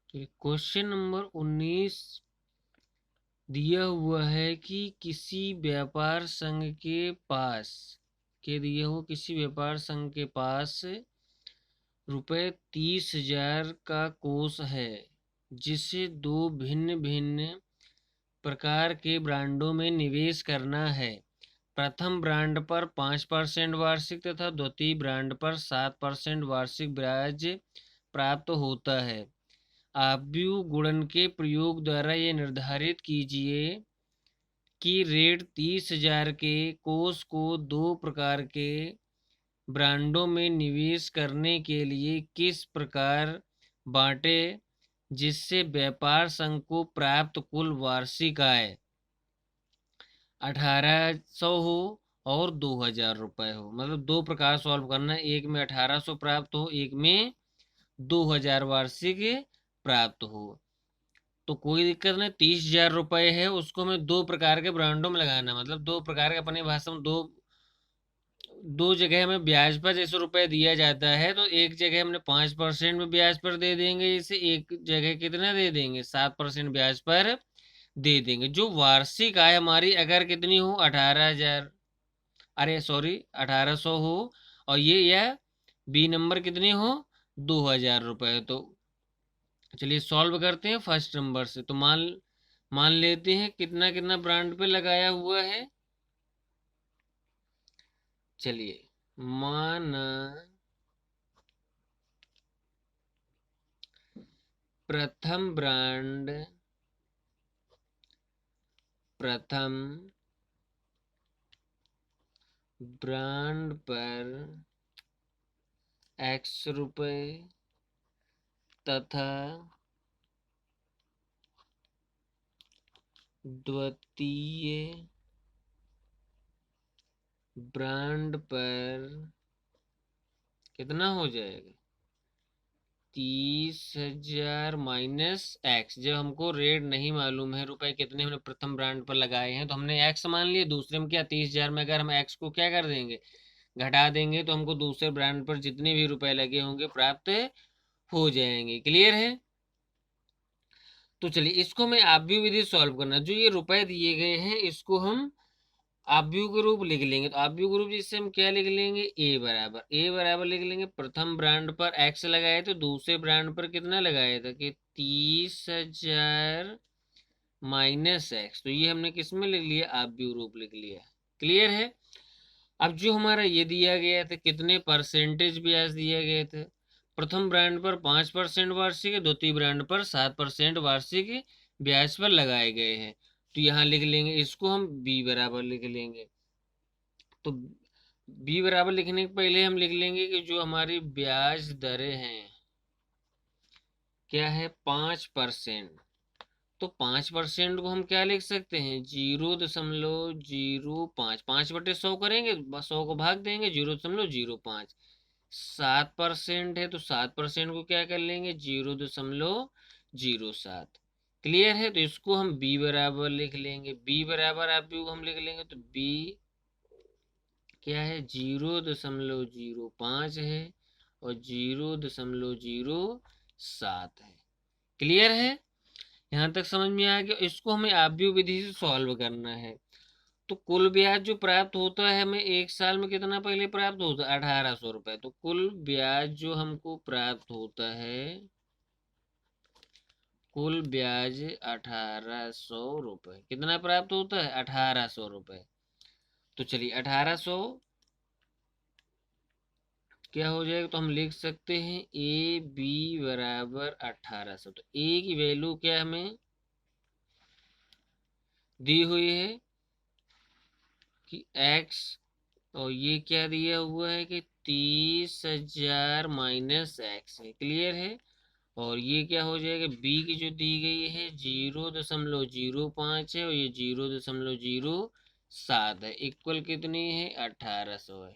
तो question number 19 दिया हुआ है कि किसी व्यापार संघ के पास दिया हुआ किसी व्यापार संघ के पास रुपए 30,000 का कोष है, जिसे दो भिन्न भिन्न प्रकार के ब्रांडों में निवेश करना है। प्रथम ब्रांड पर 5% वार्षिक तथा द्वितीय ब्रांड पर 7% वार्षिक ब्याज प्राप्त होता है। आव्यूह गुणन के प्रयोग द्वारा यह निर्धारित कीजिए कि रेट 30,000 के कोष को दो प्रकार के ब्रांडों में निवेश करने के लिए किस प्रकार बांटे, जिससे व्यापार संघ को प्राप्त कुल वार्षिक आय 1800 हो और 2,000 रुपये हो। मतलब दो प्रकार सॉल्व करना है, एक में 1800 प्राप्त हो, एक में 2,000 वार्षिक प्राप्त हो। तो कोई दिक्कत नहीं, 30,000 रुपये है, उसको हमें दो प्रकार के ब्रांडों में लगाना, मतलब दो प्रकार के, अपनी भाषा में दो जगह हमें ब्याज पर जैसे रुपए दिया जाता है, तो एक जगह हमने 5% में ब्याज पर दे देंगे, इसे एक जगह कितना दे देंगे, 7% ब्याज पर दे देंगे। जो वार्षिक आय हमारी अगर कितनी हो, 18,000, अरे सॉरी 1800 हो, और ये या बी नंबर कितनी हो, 2,000 रुपये। तो चलिए सॉल्व करते हैं फर्स्ट नंबर से। तो मान मान लेते हैं कितना कितना ब्रांड पे लगाया हुआ है। चलिए माना प्रथम ब्रांड पर x रुपए तथा द्वितीय ब्रांड पर कितना हो जाएगा, 30,000 माइनस एक्स। जब हमको रेट नहीं मालूम है, रुपए कितने हमने प्रथम ब्रांड पर लगाए हैं, तो हमने एक्स मान लिए। दूसरे में क्या, 30,000 में अगर हम एक्स को क्या कर देंगे, घटा देंगे, तो हमको दूसरे ब्रांड पर जितने भी रुपए लगे होंगे प्राप्त हो जाएंगे। क्लियर है। तो चलिए इसको मैं आव्यूह विधि सॉल्व करना, जो ये रुपए दिए गए हैं इसको हम आव्यूह के रूप लिख लेंगे। तो आव्यूह के रूप जिससे हम क्या लिख लेंगे, ए बराबर लिख लेंगे, प्रथम ब्रांड पर एक्स लगाए थे, दूसरे ब्रांड पर कितना लगाया था कि 30,000 माइनस एक्स। तो ये हमने किस में लिख लिया, आव्यूह रूप लिख लिया। क्लियर है। अब जो हमारा ये दिया गया था, कितने परसेंटेज ब्याज दिया गया था, प्रथम ब्रांड पर 5% वार्षिक, द्वितीय ब्रांड पर 7% वार्षिक ब्याज पर लगाए गए हैं। तो यहाँ लिख लेंगे, इसको हम बी बराबर लिख लेंगे। तो बी बराबर लिखने के पहले हम लिख लेंगे कि जो हमारी ब्याज दरें हैं क्या है, 5%। तो 5% को हम क्या लिख सकते हैं, 0.05, 5/100 करेंगे, 100 को भाग देंगे, 0.05। 7% है, तो 7% को क्या कर लेंगे, 0.07। क्लियर है। तो इसको हम बी बराबर लिख लेंगे, बी बराबर आप भी हम लिख लेंगे, तो बी क्या है, 0.05 है और 0.07 है। क्लियर है। यहाँ तक समझ में आ गया। इसको हमें आव्यूह विधि से सॉल्व करना है। तो कुल ब्याज जो प्राप्त होता है हमें एक साल में, कितना पहले प्राप्त होता है, 1800 रुपए। तो कुल ब्याज जो हमको प्राप्त होता है, कुल ब्याज 1800 रुपए, कितना प्राप्त होता है, 1800 रुपए। तो चलिए 1800 क्या हो जाएगा, तो हम लिख सकते हैं ए बी बराबर 1800। तो ए की वैल्यू क्या हमें दी हुई है कि एक्स, और ये क्या दिया हुआ है कि 30,000 माइनस एक्स है। क्लियर है। और ये क्या हो जाएगा, बी की जो दी गई है 0.05 है, और ये 0.07 है, इक्वल कितनी है, 1800 है।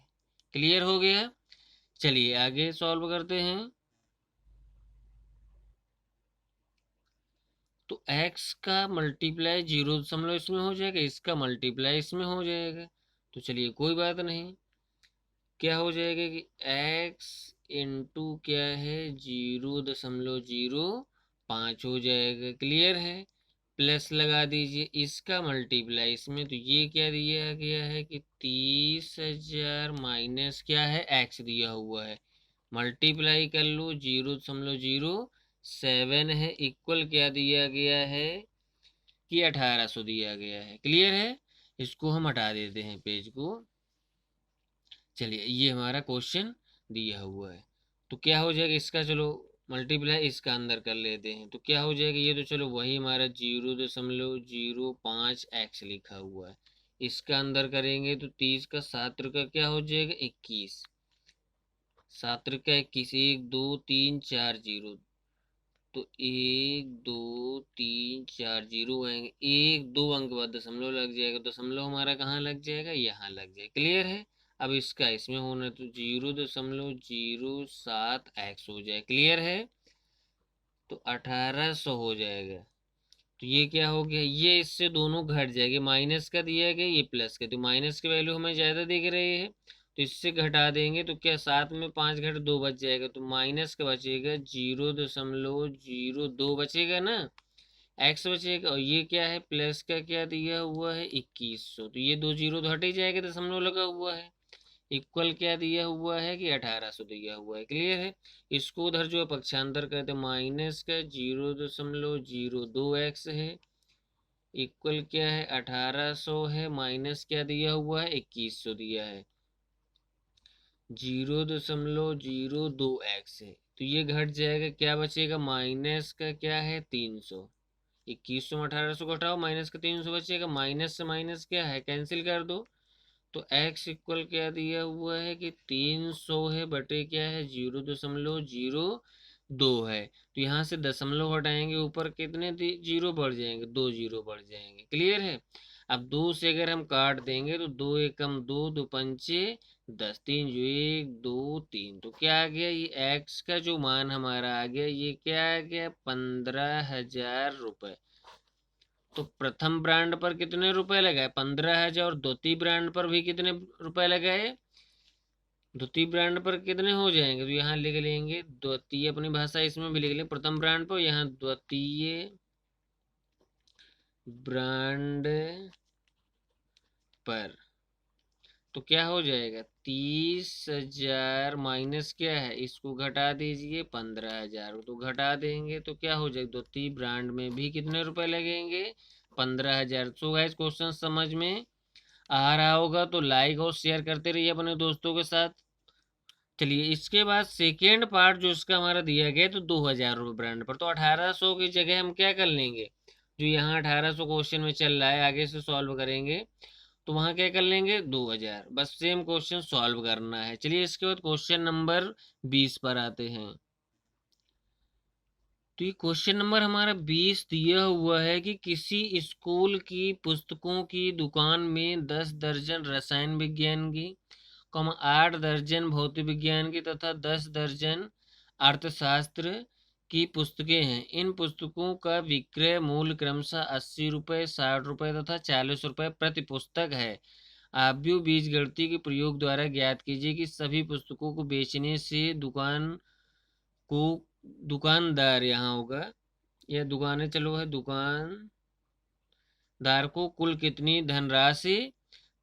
क्लियर हो गया। चलिए आगे सॉल्व करते हैं। तो x का मल्टीप्लाई 0 इसमें हो जाएगा, इसका मल्टीप्लाई इसमें हो जाएगा। तो चलिए कोई बात नहीं, क्या हो जाएगा कि x इंटू क्या है, 0.05 5 हो जाएगा। क्लियर है? प्लस लगा दीजिए इसका मल्टीप्लाई इसमें, तो ये क्या दिया गया है कि 30,000 माइनस क्या है एक्स दिया हुआ है, मल्टीप्लाई कर लो 0.07 है, इक्वल क्या दिया गया है कि 1800 दिया गया है। क्लियर है? इसको हम हटा देते हैं पेज को। चलिए ये हमारा क्वेश्चन दिया हुआ है, तो क्या हो जाएगा इसका, चलो मल्टीप्लाई इसका अंदर कर लेते हैं, तो क्या हो जाएगा ये, तो चलो वही हमारा 0.05x लिखा हुआ है, इसका अंदर करेंगे तो 30 का 7 का क्या हो जाएगा 21, 7 का 21, 1 2 3 4 जीरो, तो 1 2 3 4 जीरो आएंगे, 1 2 अंक बाद दशमलव लग जाएगा, दशमलव हमारा कहाँ लग जाएगा, यहाँ लग जाएगा। क्लियर है? अब इसका इसमें होना तो 0.07x हो जाए। क्लियर है? तो 1800 हो जाएगा। तो ये क्या हो गया, ये इससे दोनों घट जाएंगे, माइनस का दिया गया ये प्लस का, तो माइनस की वैल्यू हमें ज़्यादा दिख रही है, तो इससे घटा देंगे तो क्या 7 में 5 घट 2 बच जाएगा, तो माइनस का बचेगा 0.02 बचेगा ना, एक्स बचेगा, और ये क्या है प्लस का क्या दिया हुआ है 2100, तो ये दो जीरो तो हट ही जाएगा, दशमलव लगा हुआ है, इक्वल क्या दिया हुआ है कि 1800 दिया हुआ है। क्लियर है? इसको उधर जो पक्षांतर करते हैं माइनस का 0.02x है, इक्वल क्या है 1800 है, माइनस क्या दिया हुआ है 2100 दिया है, 0.02x है, तो ये घट जाएगा, क्या बचेगा माइनस का क्या है 300, 2100 में 1800 को घटाओ, माइनस का 300 बचेगा, माइनस से माइनस क्या है कैंसिल कर दो, तो x इक्वल क्या दिया हुआ है कि 300 है बटे क्या है 0.02 है, तो यहाँ से दशमलव हटाएंगे ऊपर कितने जीरो बढ़ जाएंगे, 2 जीरो बढ़ जाएंगे। क्लियर है? अब 2 से अगर हम काट देंगे तो 2 एकम 2, 2 पंचे 10, 3 जो 1 2 3, तो क्या आ गया ये x का जो मान हमारा आ गया, ये क्या आ गया 15,000 रुपये। तो प्रथम ब्रांड पर कितने रुपए लगाए 15,000, और द्वितीय ब्रांड पर भी कितने रुपए लगाए, द्वितीय ब्रांड पर कितने हो जाएंगे, तो यहाँ लिख लेंगे द्वितीय, अपनी भाषा इसमें भी लिख लेंगे, प्रथम ब्रांड पर, यहाँ द्वितीय ब्रांड पर, तो क्या हो जाएगा 30,000 माइनस क्या है इसको घटा दीजिए 15,000, तो घटा देंगे तो क्या हो जाएगा द्वितीय ब्रांड में भी कितने रुपए लगेंगे 15,000। सो गाइस क्वेश्चन समझ में आ रहा होगा तो लाइक और शेयर करते रहिए अपने दोस्तों के साथ। चलिए इसके बाद सेकेंड पार्ट जो इसका हमारा दिया गया तो 2,000 रुपये ब्रांड पर, तो 1800 की जगह हम क्या कर लेंगे, जो यहाँ 1800 क्वेश्चन में चल रहा है आगे से सॉल्व करेंगे, तो वहाँ क्या कर लेंगे 2,000, बस सेम क्वेश्चन सॉल्व करना है। चलिए इसके बाद क्वेश्चन नंबर 20 पर आते हैं। तो ये क्वेश्चन नंबर हमारा 20 दिया हुआ है कि किसी स्कूल की पुस्तकों की दुकान में 10 दर्जन रसायन विज्ञान की, 8 दर्जन भौतिक विज्ञान की तथा 10 दर्जन अर्थशास्त्र की पुस्तकें हैं। इन पुस्तकों का विक्रय मूल्य क्रमशः 80 रुपये, 60 रुपये तथा 40 रुपये प्रति पुस्तक है। आव्यूह बीजगणित के प्रयोग द्वारा ज्ञात कीजिए कि सभी पुस्तकों को बेचने से को दुकानदार यहाँ होगा, यह दुकानें चलो है, दुकानदार को कुल कितनी धनराशि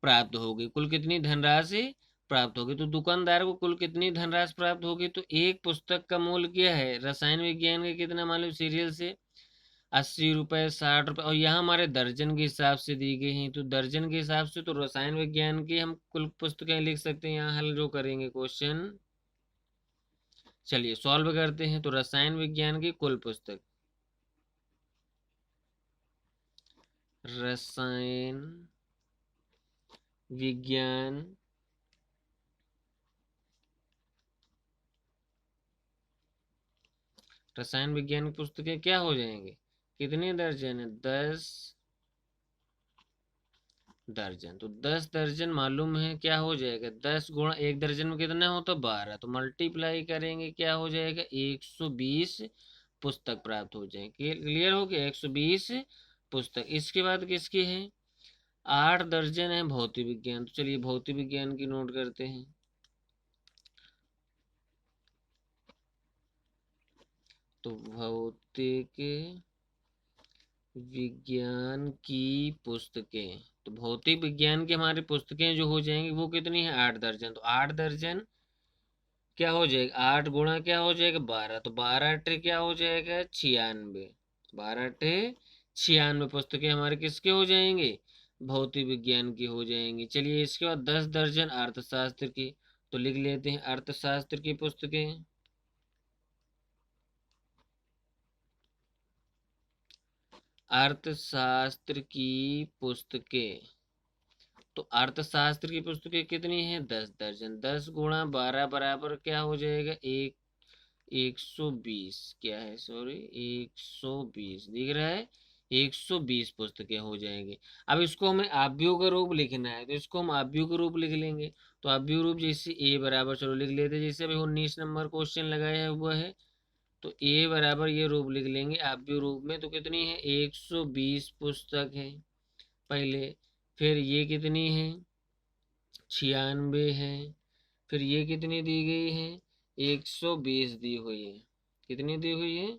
प्राप्त होगी, कुल कितनी धनराशि प्राप्त होगी, तो दुकानदार को कुल कितनी धनराशि प्राप्त होगी, तो एक पुस्तक का मूल्य क्या है रसायन विज्ञान का कितना मालूम सीरियल से 80 रुपये, 60 रुपये, और यहाँ हमारे दर्जन के हिसाब से दी गई हैं, तो दर्जन के हिसाब से तो रसायन विज्ञान की हम कुल पुस्तकें लिख सकते हैं, यहाँ हल जो करेंगे क्वेश्चन। चलिए सॉल्व करते हैं, तो रसायन विज्ञान की कुल पुस्तक, रसायन विज्ञान रसायन विज्ञान की पुस्तकें क्या हो जाएंगे, कितने दर्जन है 10 दर्जन, तो 10 दर्जन मालूम है क्या हो जाएगा 10 गुणा एक दर्जन में कितना होता है 12, तो मल्टीप्लाई करेंगे क्या हो जाएगा 120 पुस्तक प्राप्त हो जाएंगे। क्लियर हो गया 120 पुस्तक। इसके बाद किसकी है 8 दर्जन है भौतिक विज्ञान, तो चलिए भौतिक विज्ञान की नोट करते हैं। तो भौतिक विज्ञान की पुस्तकें, तो भौतिक विज्ञान की हमारी पुस्तकें जो हो जाएंगी वो कितनी है, 8 दर्जन। तो 8 दर्जन क्या हो जाएगा, 8 गुणा क्या हो जाएगा, 12। तो 12 क्या हो जाएगा, 96। 12 96 पुस्तकें हमारे किसके हो जाएंगे, भौतिक विज्ञान की हो जाएंगी। चलिए इसके बाद 10 दर्जन अर्थशास्त्र की, तो लिख लेते हैं अर्थशास्त्र की पुस्तकें। अर्थशास्त्र की पुस्तकें, तो अर्थशास्त्र की पुस्तकें कितनी है, 10 दर्जन। 10 गुणा 12 बराबर क्या हो जाएगा, 120। क्या है, सॉरी, 120 दिख रहा है, 120 पुस्तकें हो जाएंगी। अब इसको हमें आव्यूह का रूप लिखना है, तो इसको हम आव्यूह का रूप लिख लेंगे। तो आव्यूह रूप जैसे ए बराबर, चलो लिख लेते हैं, जैसे अभी 19 नंबर क्वेश्चन लगाया हुआ है, तो ए बराबर ये रूप लिख लेंगे आव्यूह रूप में। तो कितनी है, 120 पुस्तक है पहले, फिर ये कितनी है, 96 है, फिर ये कितनी दी गई है, 120 दी हुई है। कितनी दी हुई है,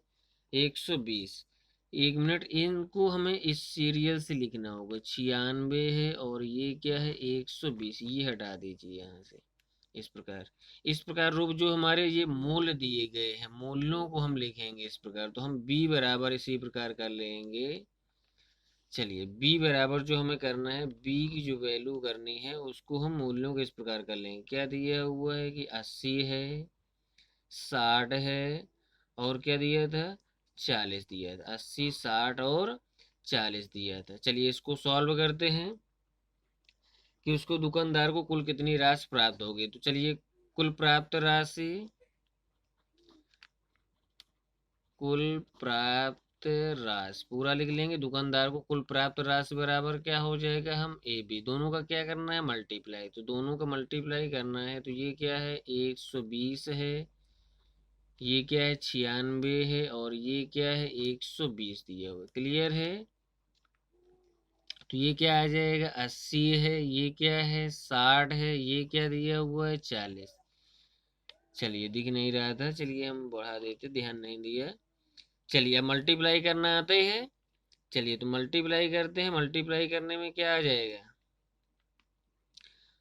120। 1 मिनट, इनको हमें इस सीरियल से लिखना होगा। 96 है और ये क्या है, 120, ये हटा दीजिए यहाँ से। इस प्रकार रूप जो हमारे ये मूल दिए गए हैं, मूल्यों को हम लिखेंगे इस प्रकार। तो हम b बराबर इसी प्रकार कर लेंगे। चलिए b बराबर जो हमें करना है, b की जो वैल्यू करनी है उसको हम मूल्यों के इस प्रकार कर लेंगे। क्या दिया हुआ है कि 80 है, 60 है, और क्या दिया था, 40 दिया था। 80, 60 और 40 दिया था। चलिए इसको सॉल्व करते हैं कि उसको दुकानदार को कुल कितनी राशि प्राप्त होगी। तो चलिए कुल प्राप्त राशि, कुल प्राप्त राशि पूरा लिख लेंगे। दुकानदार को कुल प्राप्त राशि बराबर क्या हो जाएगा, हम ए बी दोनों का क्या करना है, मल्टीप्लाई। तो दोनों का मल्टीप्लाई करना है, तो ये क्या है, 120 है, ये क्या है, 96 है, और ये क्या है, 120 दिया हुआ। क्लियर है। तो ये क्या आ जाएगा, 80 है, ये क्या है, 60 है, ये क्या दिया हुआ है, 40। चलिए दिख नहीं रहा था, चलिए हम बढ़ा देते, ध्यान नहीं दिया। चलिए अब मल्टीप्लाई करना आता ही है। चलिए तो मल्टीप्लाई करते हैं। मल्टीप्लाई करने में क्या आ जाएगा,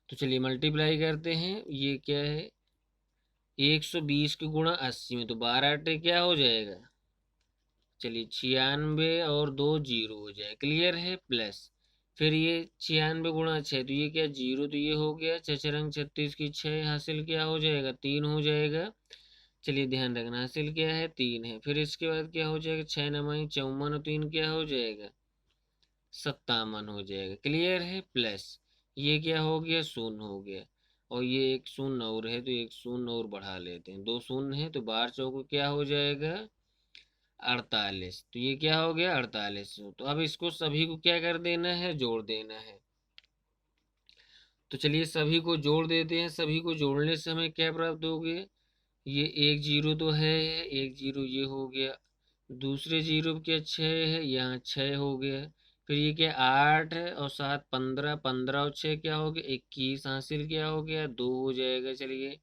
तो चलिए मल्टीप्लाई करते हैं। ये क्या है, 120 के गुणा 80 में, तो 12 क्या हो जाएगा, चलिए 96 और 2 जीरो हो जाए। क्लियर है, प्लस फिर ये 96 गुणा 6, तो ये क्या, जीरो, तो ये हो गया 6 36 की 6 हासिल क्या हो जाएगा, 3 हो जाएगा। चलिए ध्यान रखना, हासिल क्या है, 3 है। फिर इसके बाद क्या हो जाएगा, 6 9 54 और 3 क्या हो जाएगा, 57 हो जाएगा। क्लियर है, प्लस ये क्या हो गया, शून्य हो गया, और ये एक शून्य और है, तो एक शून्य और बढ़ा लेते हैं। 2 शून्य है, तो 12 चौको क्या हो जाएगा, 48। तो ये क्या हो गया, 48। तो अब इसको सभी को क्या कर देना है, जोड़ देना है। तो चलिए सभी को जोड़ देते हैं। सभी को जोड़ने से हमें क्या प्राप्त हो गया, ये एक जीरो तो है, एक जीरो ये हो गया, दूसरे जीरो पे क्या, 6 है, यहाँ 6 हो गया। फिर ये क्या, 8 है, और 7 15, 15 और 6 क्या हो गया, 21। हासिल क्या हो गया, 2 हो जाएगा। चलिए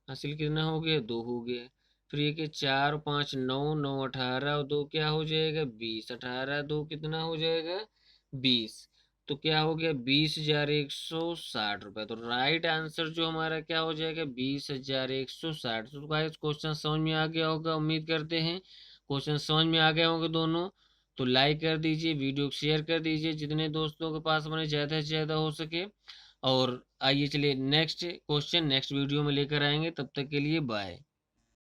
हासिल कितना हो गया, 2 हो गया। फिर ये कि 4 5 9, 9 18 और 2 क्या हो जाएगा, 20। 18 2 कितना हो जाएगा, 20। तो क्या हो गया, 20,160 रुपये। तो राइट आंसर जो हमारा क्या हो जाएगा, 20,160। तो गाइस क्वेश्चन समझ में आ गया होगा, उम्मीद करते हैं क्वेश्चन समझ में आ गए होंगे दोनों। तो लाइक कर दीजिए, वीडियो को शेयर कर दीजिए जितने दोस्तों के पास बने, ज़्यादा से ज़्यादा हो सके। और आइए चलिए नेक्स्ट क्वेश्चन नेक्स्ट वीडियो में लेकर आएंगे। तब तक के लिए बाय।